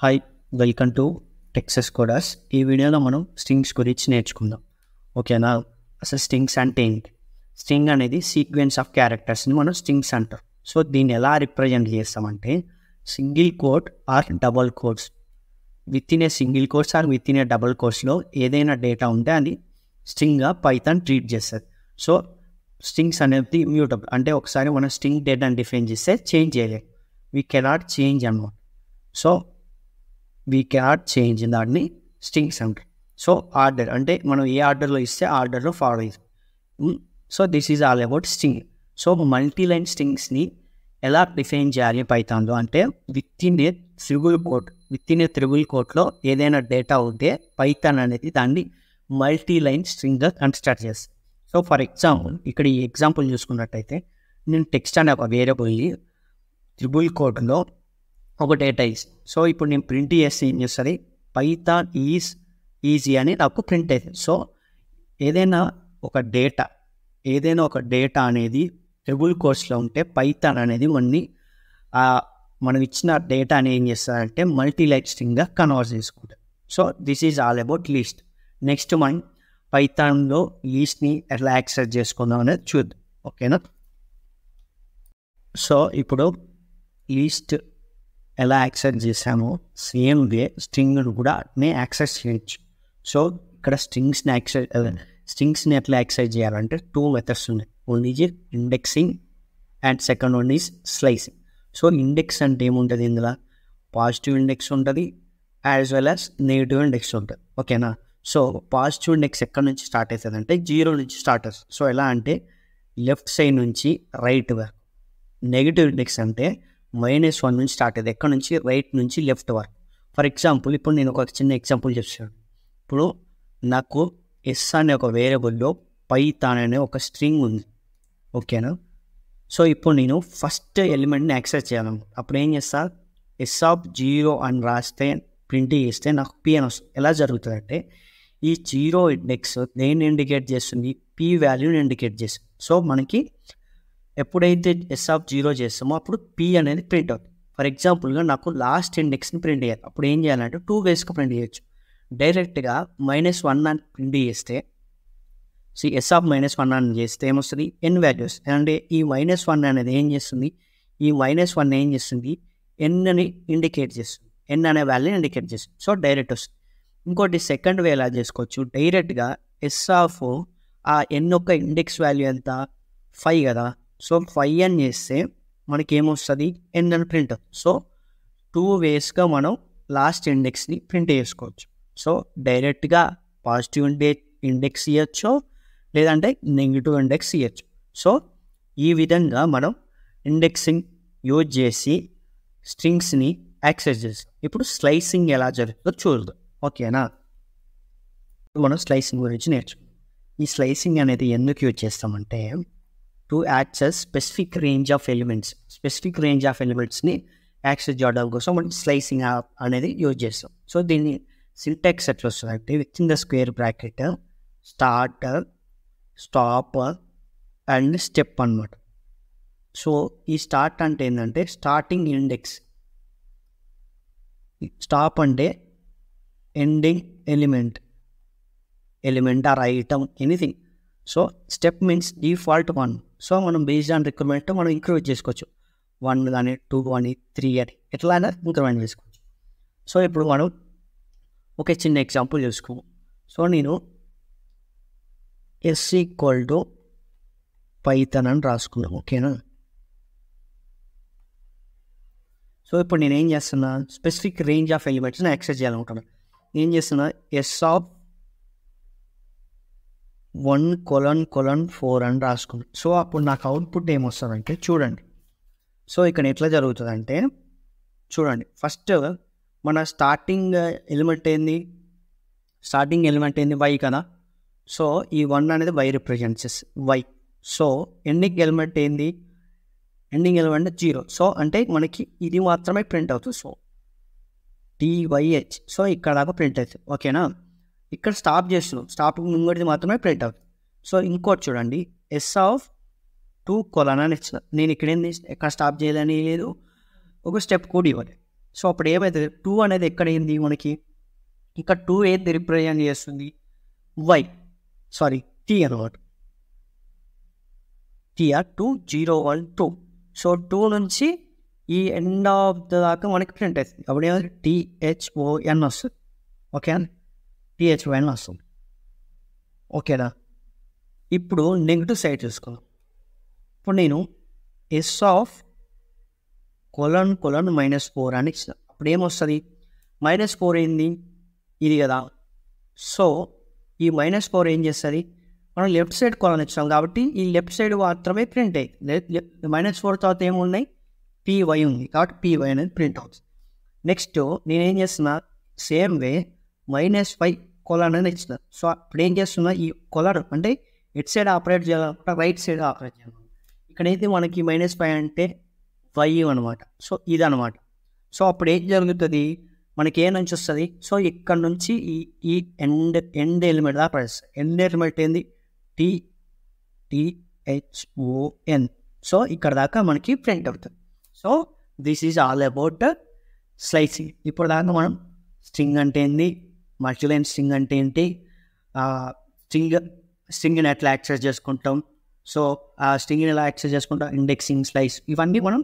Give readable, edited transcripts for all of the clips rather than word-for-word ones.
Hi, welcome to Texas coders. ఈ వీడియోలో మనం స్ట్రింగ్స్ గురించి నేర్చుకుందాం. ఓకేనా? అసలు స్ట్రింగ్స్ అంటే ఏంటి? స్ట్రింగ్ అనేది సీక్వెన్స్ ఆఫ్ క్యారెక్టర్స్ని మనం స్ట్రింగ్స్ అంటాం. సో దీన్ని ఎలా రిప్రజెంట్ చేస్తామంటే single quote or double quotes, within a single quotes or within a double కోట్స్లో ఏదైనా డేటా ఉంటే అది స్ట్రింగ్గా పైథాన్ ట్రీట్ చేస్తుంది. సో స్ట్రింగ్స్ అనేది ఇమ్యూటబుల్, అంటే ఒకసారి మనం స్ట్రింగ్ డేటాని డిఫైన్ చేస్తే చేంజ్ చేయలేము. వీ కెనాట్ చేంజ్ అన్నమాట. సో వీ కెనాట్ చేంజ్ దాన్ని స్ట్రింగ్స్ అంటారు. సో ఆర్డర్ అంటే మనం ఏ ఆర్డర్లో ఇస్తే ఆ ఆర్డర్లో ఫాలో అవుతుంది. So this is all about string. So multi line స్ట్రింగ్స్ని ఎలా డిఫైన్ చేయాలి పైథాన్లో అంటే విత్ ఇన్ ఏ త్రిబుల్ కోట్లో ఏదైనా డేటా ఉంటే పైథాన్ అనేది దాన్ని మల్టీ లైన్ స్ట్రింగ్గా కన్స్ట్రక్ట్ చేస్తుంది. సో ఫర్ ఎగ్జాంపుల్ ఇక్కడ ఈ ఎగ్జాంపుల్ చూసుకున్నట్టయితే నేను టెక్స్ట్ అనే ఒక వేరియబుల్ని త్రిబుల్ కోట్లో ఒక డేటా ఇస్తుంది. సో ఇప్పుడు నేను ప్రింట్ చేస్తే ఏం చేస్తుంది, పైథాన్ ఈజ్ ఈజీ అని నాకు ప్రింట్ అవుతుంది. సో ఏదైనా ఒక డేటా అనేది ట్రిబుల్ కోట్స్లో ఉంటే పైథాన్ అనేది మనం ఇచ్చిన డేటాని ఏం చేస్తారంటే మల్టీ లైన్ స్ట్రింగ్గా కన్వర్ట్ చేసుకుంటాం. So this is all about list. Next మనం పైథాన్లో లిస్ట్ని ఎట్లా యాక్సెస్ చేసుకుందాం అనేది చూద్దాం. ఓకేనా? సో ఇప్పుడు లిస్ట్ ఎలా యాక్సెస్ చేసామో సేమ్ వే స్ట్రింగ్ను కూడా యాక్సెస్ చేయొచ్చు. సో ఇక్కడ స్ట్రింగ్స్ని ఎట్లా యాక్సెస్ చేయాలంటే 2 మెథడ్స్ ఉన్నాయి. One is indexing and second one is slicing. So index అంటే ఏముంటుంది, ఇందులో పాజిటివ్ ఇండెక్స్ ఉంటుంది as well as negative index ఉంటుంది. ఓకేనా? సో పాజిటివ్ ఇండెక్స్ ఎక్కడి నుంచి స్టార్ట్ అవుతుంది అంటే 0 నుంచి స్టార్ట్ అవుతుంది. సో ఎలా అంటే లెఫ్ట్ సైడ్ నుంచి రైట్ వరకు. నెగిటివ్ ఇండెక్స్ అంటే -1 నుంచి స్టార్ట్ అయ్యేది, ఎక్కడ నుంచి రైట్ నుంచి లెఫ్ట్ వరకు. ఫర్ ఎగ్జాంపుల్ ఇప్పుడు నేను ఒక చిన్న ఎగ్జాంపుల్ చెప్తాను. ఇప్పుడు నాకు ఎస్ అనే ఒక వేరియబుల్లో పైథాన్ అనే ఒక స్ట్రింగ్ ఉంది. ఓకేనా? సో ఇప్పుడు నేను ఫస్ట్ ఎలిమెంట్ని యాక్సెస్ చేయాలను. అప్పుడు ఏం చేస్తా, S0 అని రాస్తే ప్రింట్ చేస్తే నాకు P అని వస్తుంది. ఎలా జరుగుతుందంటే ఈ 0 ఇండెక్స్ దేన్ని ఇండికేట్ చేస్తుంది, P వాల్యూని ఇండికేట్ చేస్తుంది. సో మనకి ఎప్పుడైతే S0 చేస్తామో అప్పుడు P అనేది ప్రింట్ అవుతుంది. ఫర్ ఎగ్జాంపుల్గా నాకు లాస్ట్ ఇండెక్స్ని ప్రింట్ చేయాలి. అప్పుడు ఏం చేయాలంటే 2 వేస్గా ప్రింట్ చేయొచ్చు. డైరెక్ట్గా -1 అని ప్రింట్ చేస్తే S(-1) అని చేస్తే ఏమొస్తుంది, n వాల్యూస్. అంటే ఈ -1 అనేది ఏం చేస్తుంది, ఈ -1 ఏం చేస్తుంది, nని ఇండికేట్ చేస్తుంది, n అనే వాల్యూని ఇండికేట్ చేస్తుంది. సో డైరెక్ట్ వస్తుంది. ఇంకోటి సెకండ్ వే ఎలా చేసుకోవచ్చు, డైరెక్ట్గా ఆ n యొక్క ఇండెక్స్ వాల్యూ ఎంత, 5 కదా. సో 5 అని చేస్తే మనకి ఏమొస్తుంది, n అని ప్రింట్ అవుతుంది. సో 2 వేస్గా మనం లాస్ట్ ఇండెక్స్ని ప్రింట్ చేసుకోవచ్చు. సో డైరెక్ట్గా పాజిటివ్ ఇండెక్స్ ఇవ్వచ్చు, లేదంటే నెగిటివ్ ఇండెక్స్ ఇవ్వచ్చు. సో ఈ విధంగా మనం ఇండెక్సింగ్ యూజ్ చేసి స్ట్రింగ్స్ని యాక్సెస్ చేస్తాం. ఇప్పుడు స్లైసింగ్ ఎలా జరుగుతుందో చూద్దాం. ఓకేనా? మనం స్లైసింగ్ గురించి నేర్చుకుందాం. ఈ స్లైసింగ్ అనేది ఎందుకు యూజ్ చేస్తామంటే to access specific range of ఎలిమెంట్స్ని యాక్సెస్ చేయడం కోసం మనం స్లైసింగ్ అనేది యూజ్ చేస్తాం. సో దీన్ని సింటాక్స్ ఎట్లా వస్తుంది అంటే with in the square bracket start, stop and step అన్నమాట. సో ఈ స్టార్ట్ అంటే ఏంటంటే స్టార్టింగ్ ఇండెక్స్, స్టాప్ అంటే ending element or item anything. So step means default 1. So మనం బేస్డ్ ఆన్ రిక్వైర్మెంట్ మనం ఇంక్రిమెంట్ చేసుకోవచ్చు, 1 కానీ 2 కానీ 3 అని ఎట్లా అయినా ఇంక్రిమెంట్ చేసుకోవచ్చు. సో ఇప్పుడు మనం ఒక చిన్న ఎగ్జాంపుల్ చూసుకోము. సో నేను S=Python అని రాసుకున్నాను. ఓకేనా? సో ఇప్పుడు నేను ఏం చేస్తున్నా, స్పెసిఫిక్ రేంజ్ ఆఫ్ ఎలిమెంట్స్ని యాక్సెస్ చేయాలనుకుంటున్నాను. ఏం చేస్తున్నా, S(1:4) అని రాసుకున్నాను. సో అప్పుడు నాకు అవుట్పుట్ ఏమొస్తుందంటే చూడండి. సో ఇక్కడ ఎట్లా జరుగుతుందంటే చూడండి, ఫస్ట్ మన స్టార్టింగ్ ఎలిమెంట్ ఏంది y కదా. సో ఈ 1 అనేది y represents y. So ending element 0. So అంటే మనకి ఇది మాత్రమే ప్రింట్ అవుతుంది. So DYH. సో ఇక్కడ దాకా ప్రింట్ అవుతుంది. ఓకేనా? ఇక్కడ స్టాప్ చేస్తున్నాం, స్టాప్ ముంగడిది మాత్రమే ప్రింట్ అవుతుంది. సో ఇంకోటి చూడండి, S(2:) అని ఇచ్చిన, నేను ఇక్కడ ఏంది ఎక్కడ స్టాప్ చేయాలని లేదు, ఒక స్టెప్ కూడా ఇవ్వాలి. సో అప్పుడు ఏమవుతుంది, 2 అనేది ఎక్కడ అయింది మనకి, ఇక్కడ 2 ఏది రిప్రజెంట్ చేస్తుంది, వై సారీ టీ అనమాట, టీఆర్ 2 0 1 2. సో 2 నుంచి ఈ ఎండ్ ఆఫ్ ద దాకా మనకి ప్రింట్ అవుతుంది. అప్పుడు ఏమైంది THON వస్తుంది. ఓకే THON వస్తుంది. ఓకేనా. ఇప్పుడు నెగిటివ్ సైడ్ చూసుకుందాం. ఇప్పుడు నేను S ఆఫ్ కొలన్ -4 అని ఇచ్చిన, అప్పుడు ఏమొస్తుంది, -4 ఏంది ఇది కదా. సో ఈ -4 ఏం చేస్తుంది, మనం లెఫ్ట్ సైడ్ కొలన్ ఇచ్చాం కాబట్టి ఈ లెఫ్ట్ సైడ్ మాత్రమే ప్రింట్ అయ్యింది. -4 తర్వాత ఏమున్నాయి, PY ఉంది కాబట్టి PY అనేది ప్రింట్ అవుతుంది. నెక్స్ట్ నేనేం చేస్తున్నా, సేమ్ వే -5 కొలన్ అని ఇచ్చిన. సో అప్పుడు ఏం చేస్తున్నా, ఈ కొలన్ అంటే ఎట్ సైడ్ ఆపరేట్ చేయాలనుకుంటే రైట్ సైడ్ ఆపరేట్ చేయాలి. ఇక్కడైతే మనకి -5 అంటే y అనమాట. సో ఇదనమాట. సో అప్పుడు ఏం జరుగుతుంది, మనకి ఏ నుంచి వస్తుంది, సో ఇక్కడ నుంచి ఈ ఎండ్ ఎలిమెంట్ దాకా పడేస్తుంది. ఎండ్ ఎలిమెంట్ ఏంది THON. సో ఇక్కడ దాకా మనకి ప్రింట్ అవుతుంది. So this is all about slicing. ఇప్పుడు దాకా మనం స్ట్రింగ్ అంటే ఏంది, మల్టీలైన్ స్ట్రింగ్ అంటే ఏంటి, స్ట్రింగ్ని ఎట్లా యాక్సెస్ చేసుకుంటాం, సో ఆ స్ట్రింగ్ని ఎలా యాక్సెస్ చేసుకుంటాం, ఇండెక్సింగ్, స్లైస్, ఇవన్నీ మనం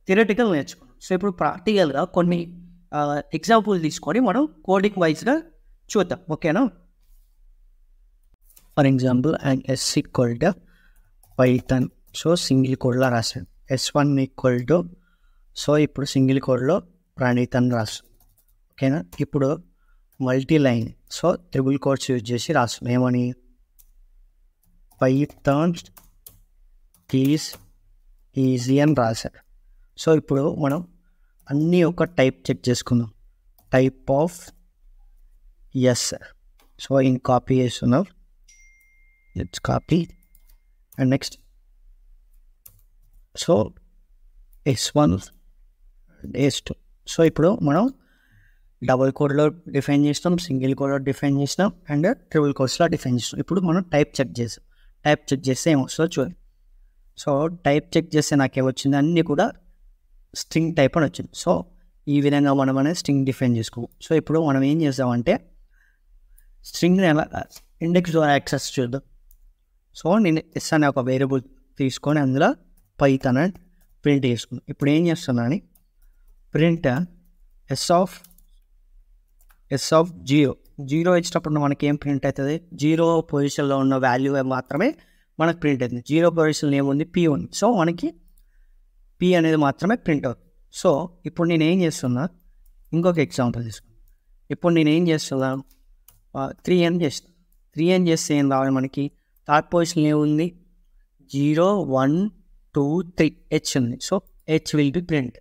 థియరిటికల్ నేర్చుకున్నాం. సో ఇప్పుడు ప్రాక్టికల్గా కొన్ని ఎగ్జాంపుల్ తీసుకొని మనం కోడింగ్ వైజ్గా చూద్దాం. ఓకేనా. For example and S = Python. So single కోడ్లో రాసాను. S1 = సో ఇప్పుడు సింగిల్ కోడ్లో ప్రణీత్ అని రాస్తాం. ఓకేనా. ఇప్పుడు multi line, so triple codes use చేసి రాస్తాం. ఏమని, పైథాన్ ఈజ్ ఈజీ అని రాశారు. సో ఇప్పుడు మనం అన్నీ ఒక టైప్ చెక్ చేసుకుందాం, type of S. So in copy చేస్తున్నాం, it's copy and next so S1 and S2. So ఇప్పుడు మనం డబుల్ కోడ్లో డిఫైన్ చేస్తాం, సింగిల్ కోడ్లో డిఫైన్ చేసినాం అండ్ ట్రిపుల్ కోడ్స్లో డిఫైన్ చేస్తాం. ఇప్పుడు మనం టైప్ చెక్ చేసాం. టైప్ చెక్ చేస్తే ఏమొస్తుందో చూడండి. సో టైప్ చెక్ చేస్తే నాకేమొచ్చింది, అన్నీ కూడా స్ట్రింగ్ టైప్ అని వచ్చింది. సో ఈ విధంగా మనం అనేది స్ట్రింగ్ డిఫైన్ చేసుకోము. సో ఇప్పుడు మనం ఏం చేస్తామంటే స్ట్రింగ్ని ఎలా ఇండెక్స్ ద్వారా యాక్సెస్ చూద్దాం. సో నేను S అనే ఒక వేరియబుల్ తీసుకొని అందులో పైథాన్ అని ప్రింట్ చేసుకున్నాను. ఇప్పుడు ఏం చేస్తున్నాను, ప్రింట్ S ఆఫ్ 0 ఇచ్చినప్పుడు మనకి ఏం ప్రింట్ అవుతుంది, 0 పొజిషన్లో ఉన్న వాల్యూ మాత్రమే మనకు ప్రింట్ అవుతుంది. 0 పొజిషన్లో ఏముంది, P ఉంది. సో మనకి P అనేది మాత్రమే ప్రింట్ అవుతుంది. సో ఇప్పుడు నేను ఏం చేస్తున్నా, ఇంకొక ఎగ్జాంపుల్ తీసుకున్నాను. ఇప్పుడు నేను ఏం చేస్తున్నాను, 3n చేస్తాను. 3n చేస్తే ఏం రావాలి మనకి, థర్డ్ పొజిషన్లో ఏముంది, 0 1 2 3 H ఉంది. So H will be print,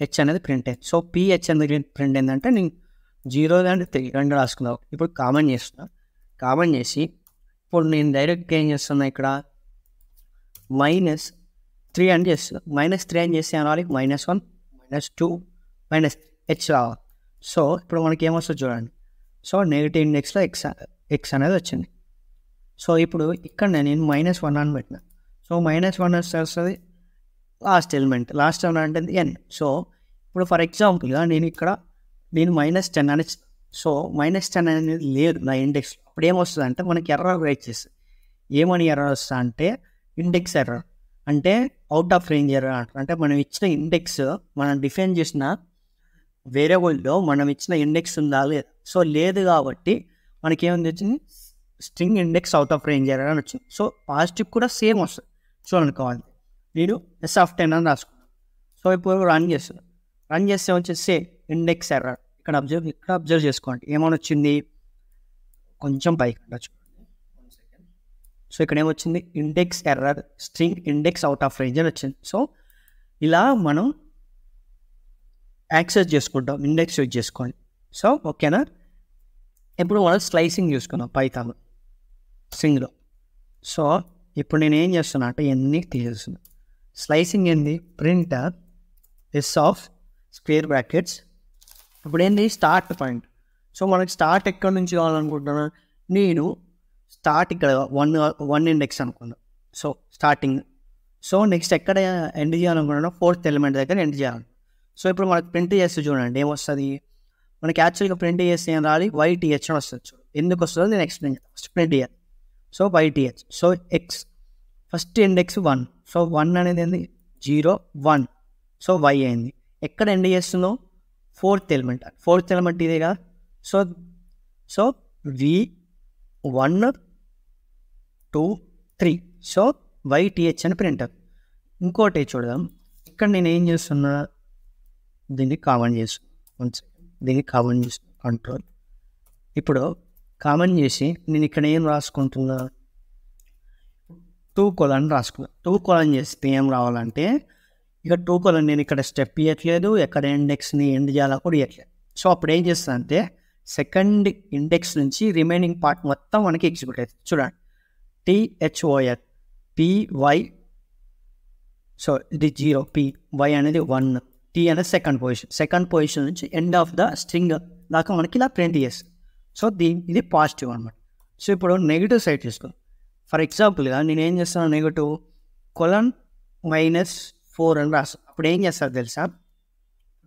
H అనేది ప్రింట్ అయ్యింది. సో PH అనేది ప్రింట్ ఏంటంటే నేను 0 అండ్ 3 రెండు రాసుకున్నాను. ఇప్పుడు కామన్ చేస్తున్నా, కామన్ చేసి ఇప్పుడు నేను డైరెక్ట్గా ఏం చేస్తున్నా, ఇక్కడ -3 అని చేస్తున్నా. -3 అని చేస్తే అనాలి -1 -2 -H రావాలి. సో ఇప్పుడు మనకి ఏమొస్తుంది చూడండి. సో నెగిటివ్ ఇండెక్స్లో ఎక్స్ అనేది వచ్చింది. సో ఇప్పుడు ఇక్కడ నేను -1 అని పెట్టిన. సో -1 వస్తుంది లాస్ట్ ఎలిమెంట్ అంటే n. సో ఇప్పుడు ఫర్ ఎగ్జాంపుల్గా నేను -10 అని, సో -10 అనేది లేదు నా ఇండెక్స్. అప్పుడు ఏమొస్తుంది అంటే మనకి ఎర్రర్ రైట్ చేస్తుంది. ఏమని ఎర్రర్ వస్తుంది అంటే ఇండెక్స్ ఎర్రర్, అంటే అవుట్ ఆఫ్ రేంజ్ ఎర్రర్ అంటారు. అంటే మనం ఇచ్చిన ఇండెక్స్, మనం డిఫైన్ చేసిన వేరియబుల్లో మనం ఇచ్చిన ఇండెక్స్ ఉందా లేదా. సో లేదు కాబట్టి మనకి ఏముంది వచ్చింది, string index out of range error అని వచ్చింది. సో పాజిటివ్ కూడా సేమ్ వస్తుంది. చూడండి కావాలి, నేను S10 అని రాసుకున్నాను. సో ఇప్పుడు రన్ చేస్తే వచ్చేసి ఇండెక్స్ ఎర్రర్. ఇక్కడ అబ్జర్వ్ చేసుకోండి ఏమని వచ్చింది, కొంచెం పైకి చూడండి. సో ఇక్కడ ఏమొచ్చింది, index error, string index out of range అని వచ్చింది. సో ఇలా మనం యాక్సెస్ చేసుకుంటాం, ఇండెక్స్ యూజ్ చేసుకోండి. సో ఓకేనా. ఇప్పుడు మనం స్లైసింగ్ చూసుకున్నాం పైథాన్ స్ట్రింగ్లో. సో ఇప్పుడు నేను ఏం చేస్తున్నా అంటే ఇవన్నీ తీసేస్తున్నా. స్లైసింగ్ ఏంది, print S of square brackets. ఇప్పుడు ఏంది, స్టార్ట్ పాయింట్. సో మనకి స్టార్ట్ ఎక్కడి నుంచి కావాలనుకుంటున్నా, నేను స్టార్ట్ ఇక్కడ 1 ఇండెక్స్ అనుకున్నాను. So starting. సో నెక్స్ట్ ఎక్కడ ఎండ్ చేయాలనుకున్నాను, 4th ఎలిమెంట్ దగ్గర ఎండ్ చేయాలి. సో ఇప్పుడు మనకు ప్రింట్ చేస్తే చూడండి ఏమొస్తుంది, మనకి యాక్చువల్గా ప్రింట్ చేస్తే ఏం రాలి YTH అని వస్తుంది. చూడు ఎందుకు వస్తుందో నేను ఎక్స్ప్లెయిన్ చేస్తాను. ఫస్ట్ ప్రింట్ చేయాలి. So YTH, so X first index 1, so 1 అనేది ఏంది 0 1, సో Y అయింది. ఎక్కడ ఎండ్ చేస్తున్నావు, ఫోర్త్ ఎలిమెంట్ ఇదేగా. So so V1 2 3, so YTH అని ప్రింటర్. ఇంకోటి చూడదాం, ఇక్కడ నేను ఏం చేస్తున్నా, దీన్ని కామన్ చేస్తున్నాను, దీన్ని కామన్ చేస్తున్నా కంట్రోల్. ఇప్పుడు కామన్ చేసి నేను ఇక్కడ ఏం రాసుకుంటున్నా, 2 రాసుకున్నా. 2 చేస్తే ఏం రావాలంటే ఇక 2 నేను ఇక్కడ స్టెప్ ఇవ్వట్లేదు, ఎక్కడ ఇండెక్స్ని ఎండ్ చేయాలో కూడా ఇవ్వట్లేదు. సో అప్పుడు ఏం చేస్తా అంటే సెకండ్ ఇండెక్స్ నుంచి రిమైనింగ్ పార్ట్ మొత్తం మనకి ఎగ్జిక్యూట్ అవుతుంది. చూడండి THOR PY, సో ఇది 0, PY అనేది 1, T అనేది సెకండ్ పొజిషన్ నుంచి ఎండ్ ఆఫ్ ద స్ట్రింగ్ దాకా మనకి ఇలా ప్రింట్ చేస్తుంది. సో ఇది పాజిటివ్ అనమాట. సో ఇప్పుడు నెగిటివ్ సైడ్ తీసుకో. ఫర్ ఎగ్జాంపుల్గా నేను ఏం చేస్తాను, నెగిటివ్ -4 అని రాస్తాను. అప్పుడు ఏం చేస్తారు తెలుసా,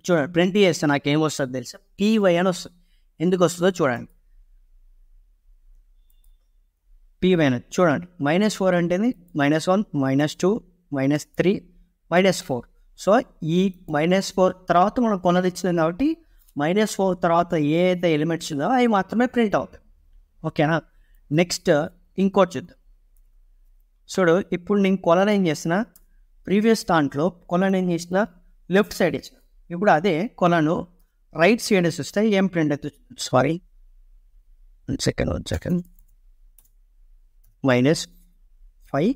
చూడండి ప్రింట్ చేస్తే నాకు ఏం వస్తుంది తెలుసా, PY అని వస్తుంది. ఎందుకు వస్తుందో చూడండి, PY అనేది చూడండి. -4 అంటే -1 -2 -3 -4. సో ఈ -4 తర్వాత మనం కొనదిచ్చినాం కాబట్టి -4 తర్వాత ఏ అయితే ఎలిమెంట్స్ ఉందో అవి మాత్రమే ప్రింట్ అవుతాయి. ఓకేనా. నెక్స్ట్ ఇంకోటి చూద్దాం. చూడు ఇప్పుడు నేను కొలను ఏం చేసిన, ప్రీవియస్ దాంట్లో కొలను ఏం చేసిన లెఫ్ట్ సైడ్ ఇచ్చిన, ఇప్పుడు అదే కొలను రైట్ సైడ్ వస్తే ఏం ప్రింట్ అవుతుంది, sorry second -5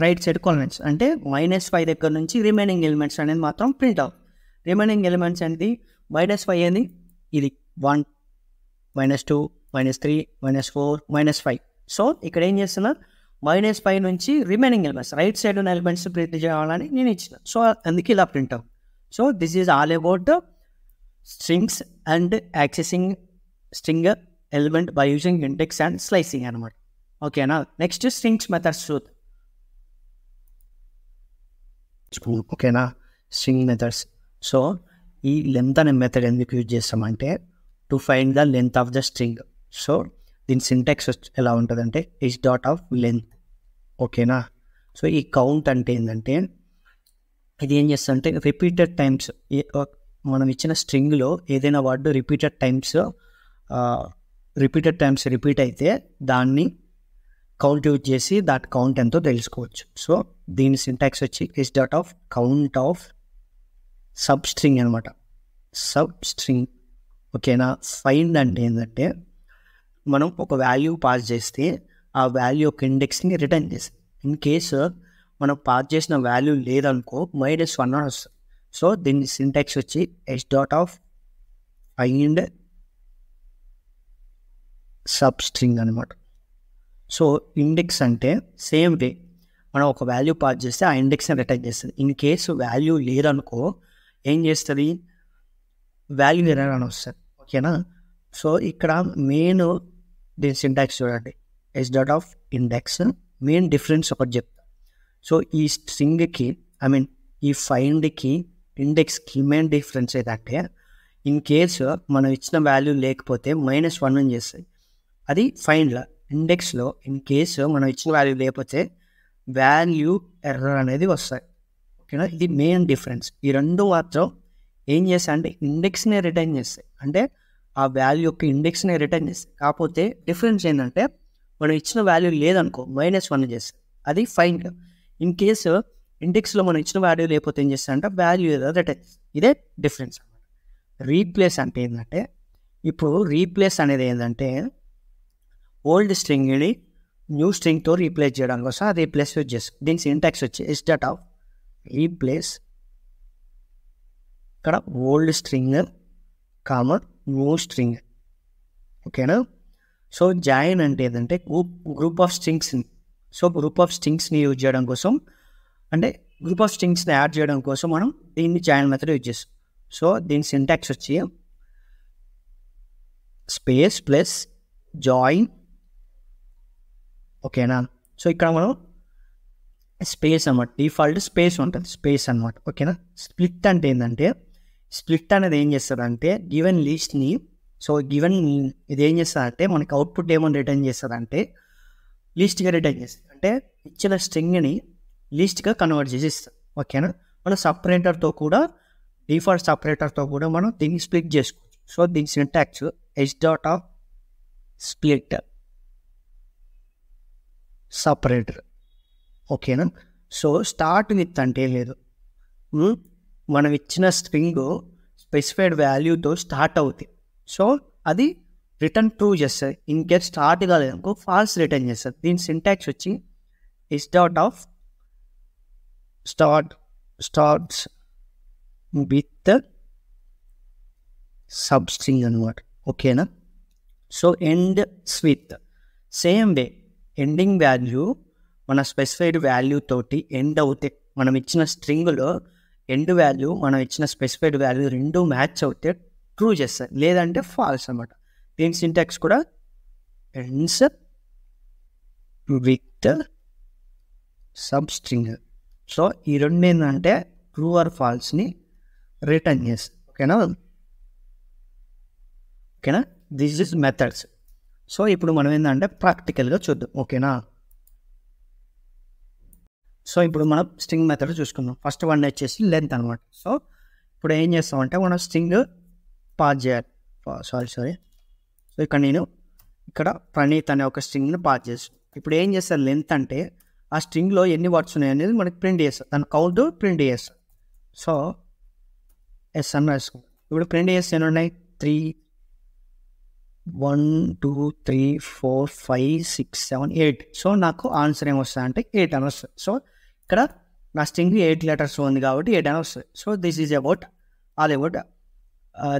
right side colons అంటే -5 దగ్గర నుంచి రిమైనింగ్ ఎలిమెంట్స్ అనేది మాత్రం ప్రింట్ అవుతుంది. రిమైనింగ్ ఎలిమెంట్స్ అనేది -5 ఏంది, ఇది 1 -2 -3 -4 -5. సో ఇక్కడ ఏం చేస్తున్నా, -5 నుంచి రిమైనింగ్ ఎలిమెంట్స్ రైట్ సైడ్ ఉన్న ఎలిమెంట్స్ ప్రింట్ చేయాలని నేను ఇచ్చిన. సో అందుకే ఇలా ప్రింట్ అవుతుంది. So this is all about strings and accessing string element by using index and slicing అనమాట. ఓకేనా. నెక్స్ట్ స్ట్రింగ్స్ మెథడ్స్ చూద్దాం. ఓకేనా, స్ట్రింగ్ మెథడ్స్. సో ఈ లెంత్ అనే మెథడ్ ఎందుకు యూజ్ చేస్తామంటే to find the length of the string. So దీని syntax ఎలా ఉంటుందంటే h.length. ఓకేనా. సో ఈ కౌంట్ అంటే ఏంటంటే ఇది ఏం చేస్తుందంటే రిపీటెడ్ టైమ్స్ మనం ఇచ్చిన స్ట్రింగ్లో ఏదైనా వర్డ్ రిపీటెడ్ టైమ్స్ రిపీట్ అయితే దాన్ని కౌంట్ యూజ్ చేసి దాట్ కౌంట్ ఎంతో తెలుసుకోవచ్చు. సో దీని సింటాక్స్ వచ్చి h.count ఆఫ్ సబ్ స్ట్రింగ్ అనమాట, సబ్ స్ట్రింగ్. ఓకేనా. ఫైండ్ అంటే ఏంటంటే మనం ఒక వాల్యూ పాస్ చేస్తే ఆ వాల్యూ యొక్క ఇండెక్స్ని రిటర్న్ చేస్తాం. ఇన్ కేసు మనం పాస్ చేసిన వాల్యూ లేదనుకో -1 అని వస్తుంది. సో దీని సింటాక్స్ వచ్చి h.find సబ్ స్ట్రింగ్ అనమాట. సో ఇండెక్స్ అంటే సేమ్ వే మనం ఒక వాల్యూ పాస్ చేస్తే ఆ ఇండెక్స్ని రిటర్న్ చేస్తుంది. ఇన్ కేసు వాల్యూ లేదనుకో ఏం చేస్తుంది, వాల్యూ ఎర్రర్ అని వస్తుంది. ఓకేనా. సో ఇక్కడ మెయిన్ దీని సింటాక్స్ చూడండి, h.index. మెయిన్ డిఫరెన్స్ ఒకటి చెప్తా. సో ఈ స్ట్రింగ్కి ఈ ఫైండ్కి ఇండెక్స్కి మెయిన్ డిఫరెన్స్ ఏంటంటే ఇన్ కేసు మనం ఇచ్చిన వాల్యూ లేకపోతే -1 అని చేస్తుంది. అది ఫైండ్లో. ఇండెక్స్లో ఇన్ కేసు మనం ఇచ్చిన వాల్యూ లేకపోతే వాల్యూ ఎర్రర్ అనేది వస్తాయి. ఓకేనా. ఇది మెయిన్ డిఫరెన్స్. ఈ రెండు మాత్రం ఏం చేస్తాయి అంటే ఇండెక్స్నే రిటర్న్ చేస్తాయి, అంటే ఆ వాల్యూ యొక్క ఇండెక్స్నే రిటర్న్ చేస్తాయి. కాకపోతే డిఫరెన్స్ ఏంటంటే మనం ఇచ్చిన వాల్యూ లేదనుకో -1 చేస్తాయి, అది ఫైండ్. ఇన్ కేసు ఇండెక్స్లో మనం ఇచ్చిన వాల్యూ లేకపోతే ఏం చేస్తాయంటే వాల్యూ ఎర్రర్ రిటర్న్ చేస్తాయి. ఇదే డిఫరెన్స్ అనమాట. రీప్లేస్ అంటే ఏంటంటే ఇప్పుడు రీప్లేస్ అనేది ఏంటంటే ఓల్డ్ స్ట్రింగ్ని న్యూ స్ట్రింగ్తో రీప్లేస్ చేయడం కోసం అది రీప్లేస్ యూజ్ చేస్తాం. దీని సింటాక్స్ వచ్చి h.replace ఇక్కడ ఓల్డ్ స్ట్రింగ్ న్యూ స్ట్రింగ్. ఓకేనా. సో జాయిన్ అంటే ఏంటంటే గ్రూప్ ఆఫ్ స్ట్రింగ్స్ని, సో గ్రూప్ ఆఫ్ స్ట్రింగ్స్ని యూజ్ చేయడం కోసం, అంటే గ్రూప్ ఆఫ్ స్ట్రింగ్స్ని యాడ్ చేయడం కోసం మనం దీన్ని జాయిన్ మెథడ్ యూజ్ చేస్తాం. సో దీని సింటాక్స్ వచ్చి స్పేస్ ప్లస్ జాయిన్. ఓకేనా. సో ఇక్కడ మనం స్పేస్ అనమాట, డిఫాల్ట్ స్పేస్ ఉంటుంది, స్పేస్ అనమాట. ఓకేనా. స్ప్లిట్ అంటే ఏంటంటే స్ప్లిట్ అనేది ఏం చేస్తుందంటే గివెన్ లిస్ట్ని, సో గివెన్ ఇది ఏం చేస్తుందంటే మనకి అవుట్పుట్ ఏమని రిటర్న్ చేస్తుందంటే లిస్ట్గా రిటర్న్ చేస్తుంది. అంటే ఇచ్చిన స్ట్రింగ్ని లిస్ట్గా కన్వర్ట్ చేసి ఇస్తుంది. ఓకేనా, మన సపరేటర్తో కూడా డిఫాల్ట్ సపరేటర్తో కూడా మనం దీన్ని స్ప్లిట్ చేసుకోవచ్చు. సో దీని సింటాక్స్ h.of స్ప్లిట్ సపరేటర్. ఓకేనా, సో స్టార్ట్ విత్ అంటే లేదు, మనం ఇచ్చిన స్ట్రింగ్ స్పెసిఫైడ్ వాల్యూతో స్టార్ట్ అవుతుంది. సో అది రిటర్న్ ట్రూ చేస్తుంది. ఇన్ కేస్ స్టార్ట్ కాలేదనుకో ఫాల్స్ రిటర్న్ చేస్తుంది. దీని సింటాక్స్ వచ్చి h.of starts with sub string అనమాట. ఓకేనా, so ends with same way ending value మన స్పెసిఫైడ్ వాల్యూ తోటి ఎండ్ అవుతే, మనం ఇచ్చిన స్ట్రింగ్లో ఎండ్ వాల్యూ మనం ఇచ్చిన స్పెసిఫైడ్ వాల్యూ రెండు మ్యాచ్ అవుతే ట్రూ చేస్తారు, లేదంటే ఫాల్స్ అనమాట. దీని సింటాక్స్ కూడా ends with sub string. So ఈ రెండు ఏంటంటే ట్రూ ఆర్ ఫాల్స్ని రిటర్న్ చేస్తారు. ఓకేనా, దిస్ ఇస్ మెథడ్స్. సో ఇప్పుడు మనం ఏంటంటే ప్రాక్టికల్గా చూద్దాం. ఓకేనా, సో ఇప్పుడు మనం స్ట్రింగ్ మెథడ్ చూసుకుందాం. ఫస్ట్ వన్ వచ్చేసి లెంత్ అనమాట. సో ఇప్పుడు ఏం చేస్తామంటే మనం స్ట్రింగ్ పాస్ చేయాలి. సారీ సో ఇక్కడ ప్రణీత్ అనే ఒక స్ట్రింగ్ని పాస్ చేస్తాం. ఇప్పుడు ఏం చేస్తారు, లెంత్ అంటే ఆ స్ట్రింగ్లో ఎన్ని వర్డ్స్ ఉన్నాయి అనేది మనకి ప్రింట్ చేస్తారు, దాని కౌంట్ ప్రింట్ చేస్తారు. సో ఎస్ అని రాసుకుంటాం. ఇప్పుడు ప్రింట్ చేస్తే ఎన్ని ఉన్నాయి, 3 1 2 3 4 5 6 7 8. సో నాకు ఆన్సర్ ఏమొస్తుంది అంటే 8 అని వస్తుంది. సో ఇక్కడ నా స్ట్రింగ్ 8 లెటర్స్ ఉంది కాబట్టి 8 అని వస్తుంది. So this is about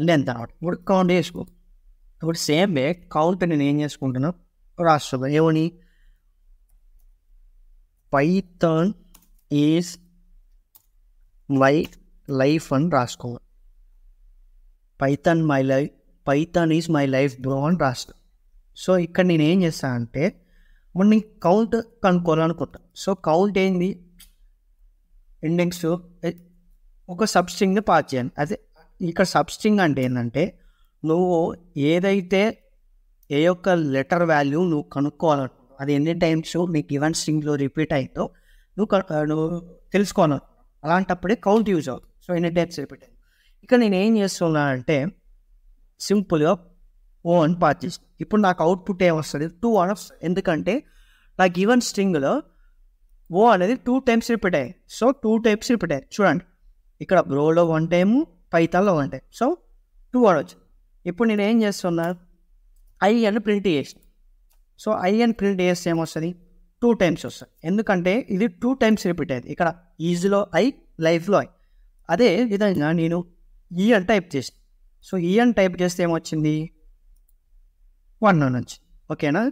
length అనమాట. ఇప్పుడు కౌంట్ చేసుకో. ఇప్పుడు సేమ్ వే కౌంట్ నేను ఏం చేసుకుంటున్నా రాస్తాను, ఏమని పైథాన్ ఈజ్ మై లైఫ్ అని రాసుకోవాలి. Python is my life bro అని రాస్తాను. సో ఇక్కడ నేను ఏం చేస్తాను అంటే మనం కౌంట్ కనుక్కోవాలనుకుంటాను. సో కౌంట్ ఏంది, ఇండెక్స్ ఒక సబ్స్ట్రింగ్ని పాస్ చేయాలి. అదే ఇక్కడ సబ్స్ట్రింగ్ అంటే ఏంటంటే నువ్వు ఏదైతే ఏ యొక్క లెటర్ వాల్యూ నువ్వు కనుక్కోవాలనుకుంటావు, అది ఎన్ని టైమ్స్ నీకు గివెన్ స్ట్రింగ్లో రిపీట్ అయిందో నువ్వు తెలుసుకోవాలి. అలాంటప్పుడే కౌంట్ యూజ్ అవుతుంది. సో ఎన్ని టైమ్స్ రిపీట్ అయింది. ఇక్కడ నేను ఏం చేస్తున్నా అంటే సింపుల్గా ఓ అని పాస్ చేస్తాను. ఇప్పుడు నాకు అవుట్పుట్ ఏమొస్తుంది, 2 అని వస్తుంది. ఎందుకంటే నా గివెన్ స్ట్రింగ్లో ఓ అనేది 2 టైమ్స్ రిపీట్ అయ్యాయి. సో 2 టైమ్స్ రిపీట్ అయ్యాయి. చూడండి, ఇక్కడ బ్రోలో 1 టైము, పైథాన్లో 1 టైం. సో 2 అని వచ్చింది. ఇప్పుడు నేను ఏం చేస్తున్నా, ఐ అని ప్రింట్ చేసిన. సో ఐ అని ప్రింట్ చేస్తే ఏమొస్తుంది, 2 టైమ్స్ వస్తుంది. ఎందుకంటే ఇది 2 టైమ్స్ రిపీట్ అయ్యింది. ఇక్కడ ఈజ్లో ఐ, లైఫ్లో ఐ. అదే విధంగా నేను ఈ అని టైప్ చేసిన. సో ఈ అని టైప్ చేస్తే ఏమొచ్చింది, 1 అని వచ్చింది. ఓకేనా,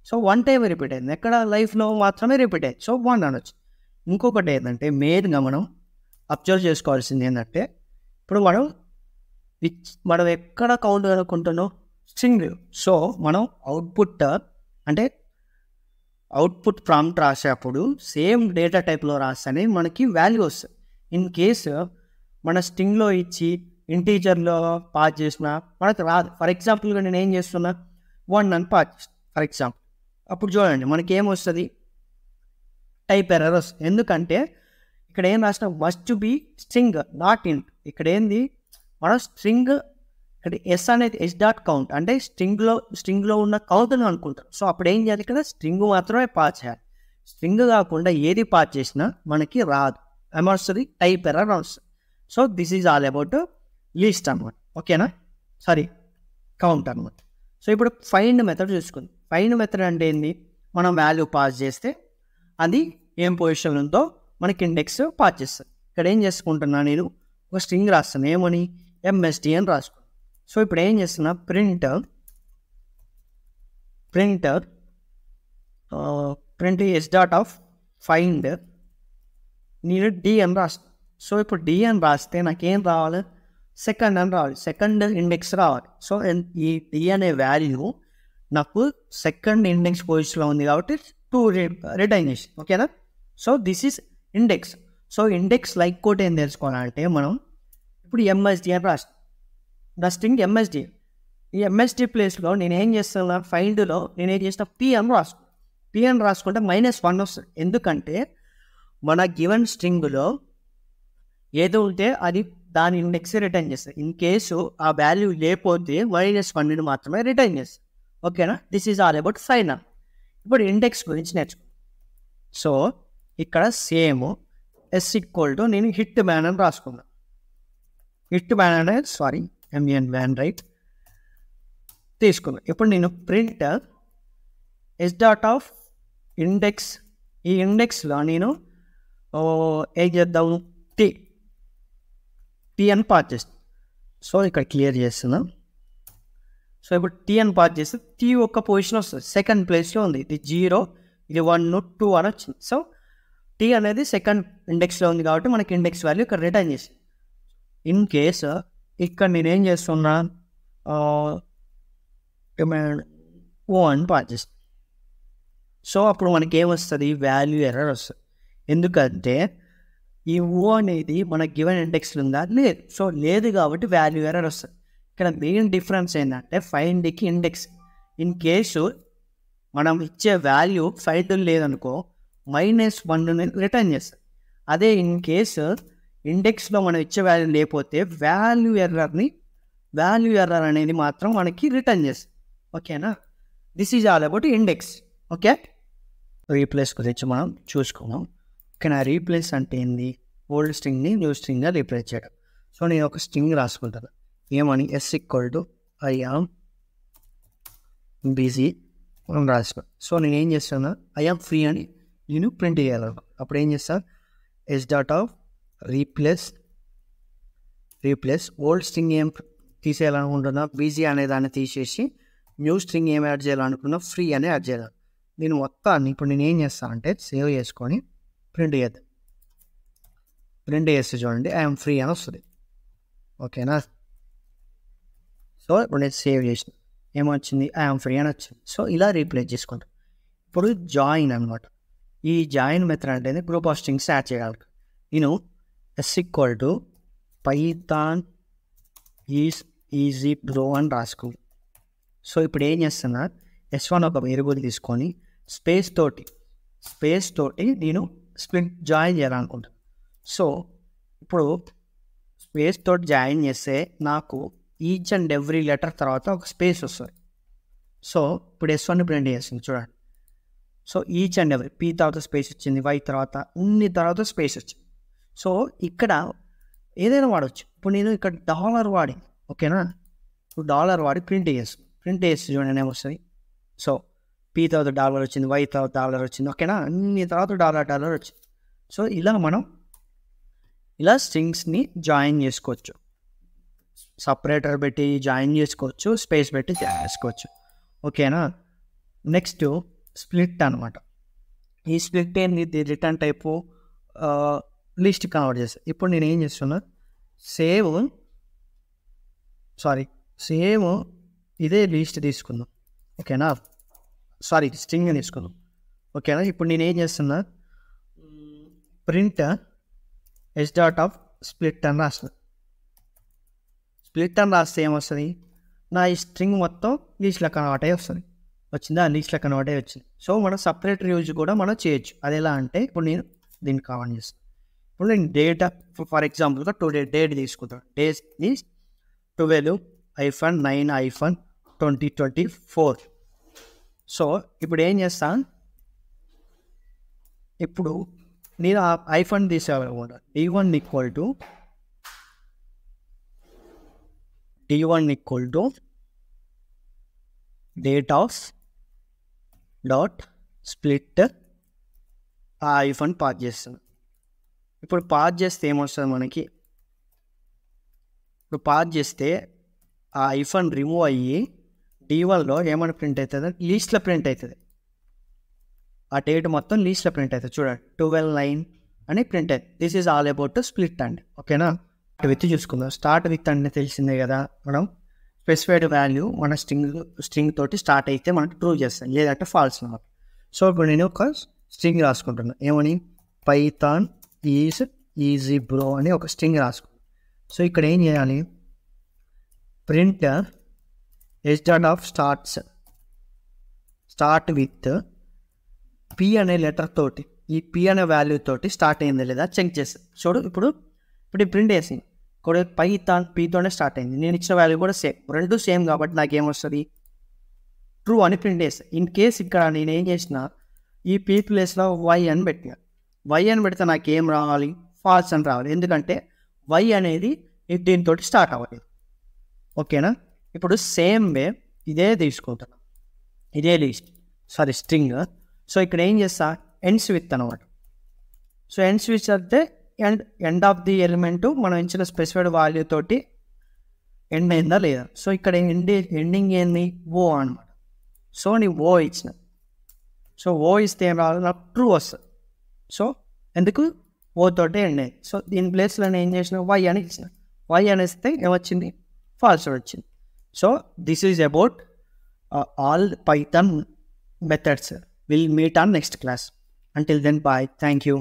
సో 1 టైం రిపీట్ అయింది. ఎక్కడ లైఫ్లో మాత్రమే రిపీట్ అయింది. సో 1 అని వచ్చింది. ఇంకొకటి ఏంటంటే మెయిన్గా మనం అబ్జర్వ్ చేసుకోవాల్సింది ఏంటంటే ఇప్పుడు మనం ఎక్కడ కౌంట్ అనుకుంటున్నాం, స్ట్రింగ్. సో మనం అవుట్పుట్ ప్రాంప్ట్ రాసేటప్పుడు సేమ్ డేటా టైప్లో రాస్తేనే మనకి వాల్యూ వస్తుంది. ఇన్ కేసు మన స్ట్రింగ్లో ఇచ్చి ఇంటీజర్లో పాస్ చేసిన మనకు రాదు. ఫర్ ఎగ్జాంపుల్గా నేను ఏం చేస్తున్నా, 1 అని పాస్ చేస్తాను ఫర్ ఎగ్జాంపుల్. అప్పుడు చూడండి మనకి ఏమొస్తుంది, టైప్ ఎర్రర్ వస్తుంది. ఎందుకంటే ఇక్కడ ఏం రాసిన మస్ట్ బి స్ట్రింగ్ నాట్ ఇంట్. ఇక్కడ ఏంది మన స్ట్రింగ్, ఇక్కడ ఎస్ అనేది s.count అంటే స్ట్రింగ్లో ఉన్న కౌంట్ని అనుకుంటాం. సో అప్పుడు ఏం చేయాలి, ఇక్కడ స్ట్రింగ్ మాత్రమే పాస్ చేయాలి. స్ట్రింగ్ కాకుండా ఏది పాస్ చేసినా మనకి రాదు, ఏమొస్తుంది, టైప్ ఎర్రర్ వస్తుంది. So this is all about list అనమాట. ఓకేనా, కౌంట్ అనమాట. సో ఇప్పుడు ఫైండ్ మెథడ్ చూసుకుంది. ఫైండ్ మెథడ్ అంటే ఏంది, మనం వాల్యూ పాస్ చేస్తే అది ఏం పొజిషన్ ఉందో మనకి ఇండెక్స్ పాస్ చేస్తుంది. ఇక్కడ ఏం చేసుకుంటున్నా, నేను ఒక స్ట్రింగ్ రాస్తాను, ఏమని MSD అని రాసుకున్నాను. సో ఇప్పుడు ఏం చేస్తున్నా, ప్రింట్ s.of ఫైండ్ నేను D అని రాస్తాను. సో ఇప్పుడు D అని రాస్తే నాకేం రావాలి, సెకండ్ అని రావాలి, సెకండ్ ఇండెక్స్ రావాలి. సో ఈ D అనే వాల్యూ నాకు సెకండ్ ఇండెక్స్ పొజిషన్లో ఉంది కాబట్టి 2 రిటర్న్ చేసి. ఓకేనా, so this is index. So index like quote ఏం తెలుసుకోవాలంటే మనం ఇప్పుడు ఎంఎస్డి అని రాస్తాను. నా స్ట్రింగ్ ఎంఎస్డి. ఈ ఎంఎస్డి ప్లేస్లో నేను ఏం చేస్తున్నా, ఫైండ్లో నేను ఏం చేసిన పి అని రాసుకుంటాను. పి అని రాసుకుంటే -1 వస్తుంది. ఎందుకంటే మన గివెన్ స్ట్రింగ్లో ఏదో ఉంటే అది దాని ఇండెక్స్ రిటర్న్ చేస్తుంది. ఇన్ కేసు ఆ వాల్యూ లేకపోతే -1ని మాత్రమే రిటర్న్ చేస్తుంది. ఓకేనా? This is all about final. ఇప్పుడు ఇండెక్స్ గురించి నేర్చుకో. సో ఇక్కడ సేమ్ ఎస్ ఈక్వల్ టు నేను హిట్ మ్యాన్ అని రాసుకున్నాను. హిట్ మ్యాన్ అంటే ఎంఎన్ మ్యాన్ రైట్ తీసుకున్నాను. ఇప్పుడు నేను print S dot of index. ఈ ఇండెక్స్లో నేను ఏం చేద్దాము, టీ అని పాస్ చేస్తాను. సో ఇక్కడ క్లియర్ చేస్తున్నాం. సో ఇప్పుడు టీ అని పాస్ చేస్తే టీ ఒక్క పొజిషన్ వస్తుంది, సెకండ్ ప్లేస్లో ఉంది. ఇది 0, ఇది 1, 2 అని వచ్చింది. సో టీ అనేది సెకండ్ ఇండెక్స్లో ఉంది కాబట్టి మనకి ఇండెక్స్ వాల్యూ ఇక్కడ రిటర్న్ చేసింది. ఇన్ కేసు ఇక్కడ నేనేం చేస్తున్నా, ఓ అని పాస్ చేస్తాను. సో అప్పుడు మనకి ఏమొస్తుంది, వాల్యూ ఎర్రర్ వస్తుంది. ఎందుకంటే ఈ ఓ అనేది మన గివెన్ ఇండెక్స్లో ఉందా, లేదు. సో లేదు కాబట్టి వాల్యూ ఎర్రర్ వస్తుంది. ఇక్కడ మెయిన్ డిఫరెన్స్ ఏంటంటే ఫైండ్కి ఇండెక్స్. ఇన్ కేసు మనం ఇచ్చే వాల్యూ ఫైండ్ లేదనుకో -1ని రిటర్న్ చేస్తుంది. అదే ఇన్ కేసు ఇండెక్స్లో మనం ఇచ్చే వాల్యూ లేకపోతే వాల్యూ ఎర్రర్ అనేది మాత్రం మనకి రిటర్న్ చేస్తుంది. ఓకేనా? This is all about index. Okay, replace గురించి మనం చూసుకున్నాం. ఓకేనా? రీప్లేస్ అంటే ఏంది, ఓల్డ్ స్ట్రింగ్ని న్యూ స్ట్రింగ్గా రీప్లేస్ చేయడం. సో నేను ఒక స్ట్రింగ్ రాసుకుంటాను. ఏమని, S equal to I am busy అని రాసుకోండి. సో నేను ఏం చేస్తాను, ఐ ఆమ్ ఫ్రీ అని నేను ప్రింట్ చేయాలను. అప్పుడు ఏం చేస్తాను, S dot of replace old string ఏం తీసేయాలనుకుంటున్నా, బిజీ అనే దాన్ని తీసేసి న్యూ స్ట్రింగ్ ఏం యాడ్ చేయాలనుకున్నా, ఫ్రీ అని యాడ్ చేయాలి. నేను మొత్తాన్ని ఇప్పుడు నేను ఏం చేస్తాను అంటే సేవ్ చేసుకొని ప్రింట్ చేద్దాం. ప్రింట్ చేస్తే చూడండి ఐఎమ్ ఫ్రీ అని వస్తుంది. ఓకేనా? సో ఇప్పుడు నేను సేవ్ చేసిన ఏమొచ్చింది, ఐఎమ్ ఫ్రీ అని వచ్చింది. సో ఇలా రీప్లేస్ చేసుకుంటాం. ఇప్పుడు జాయిన్ అనమాట. ఈ జాయిన్ మెథడ్ అంటే గ్రూప్ ఆఫ్ స్ట్రింగ్స్ యాడ్ చేయగలను. నేను S equal to Python is easy bro అని రాసుకుంటాను. సో ఇప్పుడు ఏం చేస్తున్నా, S1 ఒక వేరియబుల్ తీసుకొని స్పేస్ తోటి నేను స్ప్లిట్ జాయిన్ చేయాలనుకుంటాను. సో ఇప్పుడు స్పేస్ తోటి జాయిన్ చేస్తే నాకు ఈచ్ అండ్ ఎవ్రీ లెటర్ తర్వాత ఒక స్పేస్ వస్తుంది. సో ఇప్పుడు S1 ప్రింట్ చేస్తుంది చూడండి. So each and every P తర్వాత స్పేస్ వచ్చింది, వై తర్వాత అన్ని తర్వాత స్పేస్ వచ్చింది. సో ఇక్కడ ఏదైనా వాడవచ్చు. ఇప్పుడు నేను ఇక్కడ డాలర్ వాడి, ఓకేనా, ఇప్పుడు డాలర్ వాడి ప్రింట్ చేసి చూడండి ఏమొస్తుంది. సో పీ తర్వాత డాలర్ వచ్చింది, వై తర్వాత డాలర్ వచ్చింది, ఓకేనా, అన్ని తర్వాత డాలర్ వచ్చింది. సో ఇలా మనం స్ట్రింగ్స్ని జాయిన్ చేసుకోవచ్చు. సపరేటర్ పెట్టి జాయిన్ చేసుకోవచ్చు, స్పేస్ పెట్టి జాయిన్ చేసుకోవచ్చు. ఓకేనా? నెక్స్ట్ స్ప్లిట్ అనమాట. ఈ స్ప్లిట్ ఏంది, రిటర్న్ టైపు లిస్ట్ కన్వర్ట్ చేస్తాను. ఇప్పుడు నేను ఏం చేస్తున్నా, సేమ్ ఇదే లిస్ట్ తీసుకుందాం. ఓకేనా? స్ట్రింగ్ తీసుకుందాం. ఓకేనా? ఇప్పుడు నేను ఏం చేస్తున్నా, print S dot of split అని రాస్తున్నా. స్ప్లిట్ అని రాస్తే ఏమొస్తుంది, నా ఈ స్ట్రింగ్ మొత్తం లీస్ట్లో కన్వర్ట్ అయ్యి వస్తుంది. వచ్చిందా, లీస్ట్లో కన్వర్ట్ అయ్యి వచ్చింది. సో మనం సపరేటర్ యూజ్ కూడా మనం చేయొచ్చు. అది ఎలా అంటే ఇప్పుడు నేను దీన్ని కామెంట్ చేస్తాను. ఇప్పుడు నేను డేటా ఫర్ ఎగ్జాంపుల్గా టుడే డేట్ తీసుకుంటాను. Date is 12/9/2024. సో ఇప్పుడు ఏం చేస్తాను, ఇప్పుడు నేను ఆ ఐఫోన్ తీసేవాలనుకుంటా. D1 equal to date of dot split ఆ ఐఫోన్ పాస్ చేస్తాను. ఇప్పుడు పాస్ చేస్తే ఏమొస్తుంది మనకి, ఇప్పుడు పాస్ చేస్తే ఆ ఐఫోన్ రిమూవ్ అయ్యి D1లో ఏమైనా ప్రింట్ అవుతుంది, లీస్ట్లో ప్రింట్ అవుతుంది. ఆ డేట్ మొత్తం లీస్ట్లో ప్రింట్ అవుతుంది. చూడండి 12/9 అని ప్రింట్ అవుతుంది. This is all about split అండి. ఓకేనా? విత్ చూసుకుందాం. స్టార్ట్ విత్ అంటే తెలిసిందే కదా, మనం స్పెసిఫైడ్ వాల్యూ మన స్ట్రింగ్ తోటి స్టార్ట్ అయితే మనకు ట్రూ చేస్తాం, లేదంటే ఫాల్స్ అన్నమాట. సో ఇప్పుడు నేను ఒక స్ట్రింగ్ రాసుకుంటున్నాను. ఏమని, పైథాన్ ఈజ్ ఈజీ బ్రో అని ఒక స్ట్రింగ్ రాసుకున్నాను. సో ఇక్కడ ఏం చేయాలి, print h of start with P అనే లెటర్ తోటి, ఈ పి అనే వాల్యూ తోటి స్టార్ట్ అయింది లేదా చెక్ చేస్తాను. చూడు ఇప్పుడు ఈ ప్రింట్ వేసింది ఇక్కడ పీతోనే స్టార్ట్ అయింది, నేను ఇచ్చిన వాల్యూ కూడా సేమ్, రెండు సేమ్ కాబట్టి నాకేమొస్తుంది ట్రూ అని ప్రింట్ చేస్తాను. ఇన్ కేస్ ఇక్కడ నేను ఏం చేసిన ఈ పీ ప్లేస్లో వై అని పెట్టిన, వై అని పెడితే నాకేం రావాలి, ఫాల్స్ అని రావాలి, ఎందుకంటే వై అనేది దీంతో స్టార్ట్ అవ్వాలి. ఓకేనా, ఇప్పుడు సేమ్ వే ఇదే తీసుకుంటున్నాను, ఇదే లిస్ట్ స్ట్రింగ్. సో ఇక్కడ ఏం చేస్తా, ఎండ్స్ విత్ అనమాట. సో ఎండ్స్ విత్ అంటే ఎండ్ ఆఫ్ ది ఎలిమెంట్ మనం ఇచ్చిన స్పెసిఫైడ్ వాల్యూ తోటి ఎండ్ అయిందా లేదా. సో ఇక్కడ ఎండింగ్ ఏంది ఓ అనమాట. సో నీ ఓ ఇచ్చిన, సో ఓ ఇస్తే ఏం రావాలి, నాకు ట్రూ వస్తుంది. సో ఎందుకు ఓ తోటే ఎండ్ అయింది. సో దీని ప్లేస్లో నేను ఏం చేసిన వై అని ఇచ్చిన, వై అని ఇస్తే ఏమొచ్చింది ఫాల్స్ వచ్చింది. So this is about all Python methods. We'll meet on next class. Until then, bye. Thank you.